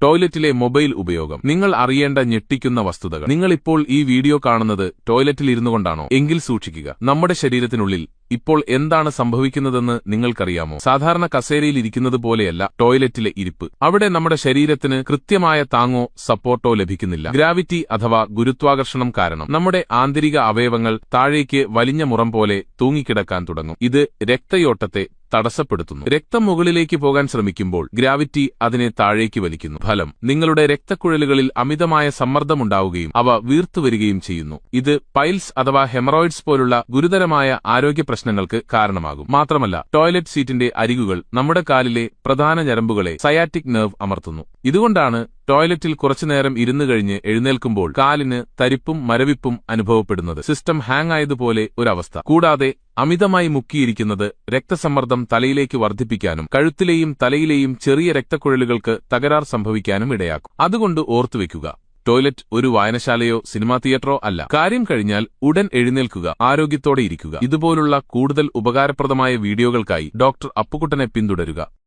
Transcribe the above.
ടോയ്ലറ്റിലെ mobile ഉപയോഗം. നിങ്ങൾ അറിയേണ്ട ഞെട്ടിക്കുന്ന വസ്തുതകൾ. നിങ്ങൾ ഇപ്പോൾ ഈ വീഡിയോ കാണുന്നത് ടോയ്ലറ്റിൽ ഇരുന്നുകൊണ്ടാണോ? എങ്കിൽ സൂക്ഷിക്കുക. നമ്മുടെ ശരീരത്തിനുള്ളിൽ ഇപ്പോൾ എന്താണ് സംഭവിക്കുന്നതെന്ന് നിങ്ങൾക്കറിയാമോ? സാധാരണ കസേരയിൽ ഇരിക്കുന്നത് പോലെയല്ല ടോയ്ലറ്റിലെ ഇരിപ്പ്. അവിടെ നമ്മുടെ ശരീരത്തിന് കൃത്യമായ താങ്ങോ സപ്പോർട്ടോ ലഭിക്കുന്നില്ല. ഗ്രാവിറ്റി അഥവാ ഗുരുത്വാകർഷണം കാരണം നമ്മുടെ ആന്തരിക അവയവങ്ങൾ താഴേക്ക് വലിഞ്ഞ മുറം പോലെ തൂങ്ങിക്കിടക്കാൻ തുടങ്ങും. ഇത് രക്തയോട്ടത്തെ തടസ്സപ്പെടുത്തുന്നു. രക്തം മുകളിലേക്ക് പോകാൻ ശ്രമിക്കുമ്പോൾ ഗ്രാവിറ്റി അതിനെ താഴേക്ക് വലിക്കുന്നു. ഫലം, നിങ്ങളുടെ രക്തക്കുഴലുകളിൽ അമിതമായ സമ്മർദ്ദമുണ്ടാവുകയും അവ വീർത്തുവരികയും ചെയ്യുന്നു. ഇത് പൈൽസ് അഥവാ ഹെമറോയിഡ്സ് പോലുള്ള ഗുരുതരമായ ആരോഗ്യ പ്രശ്നങ്ങൾക്ക് കാരണമാകും. മാത്രമല്ല, ടോയ്ലറ്റ് സീറ്റിന്റെ അരികുകൾ നമ്മുടെ കാലിലെ പ്രധാന ഞരമ്പുകളെ സയാറ്റിക് നെർവ് അമർത്തുന്നു. ഇതുകൊണ്ടാണ് ടോയ്ലറ്റിൽ കുറച്ചുനേരം ഇരുന്നു കഴിഞ്ഞ് എഴുന്നേൽക്കുമ്പോൾ കാലിന് തരിപ്പും മരവിപ്പും അനുഭവപ്പെടുന്നത്. സിസ്റ്റം ഹാങ് ആയതുപോലെ ഒരവസ്ഥ. കൂടാതെ അമിതമായി മുക്കിയിരിക്കുന്നത് രക്തസമ്മർദ്ദം തലയിലേക്ക് വർദ്ധിപ്പിക്കാനും കഴുത്തിലെയും തലയിലെയും ചെറിയ രക്തക്കുഴലുകൾക്ക് തകരാർ സംഭവിക്കാനും ഇടയാക്കും. അതുകൊണ്ട് ഓർത്തുവെക്കുക, ടോയ്ലറ്റ് ഒരു വായനശാലയോ സിനിമാ തിയേറ്ററോ അല്ല. കാര്യം കഴിഞ്ഞാൽ ഉടൻ എഴുന്നേൽക്കുക, ആരോഗ്യത്തോടെ ഇരിക്കുക. ഇതുപോലുള്ള കൂടുതൽ ഉപകാരപ്രദമായ വീഡിയോകൾക്കായി ഡോക്ടർ അപ്പുകുട്ടനെ പിന്തുടരുക.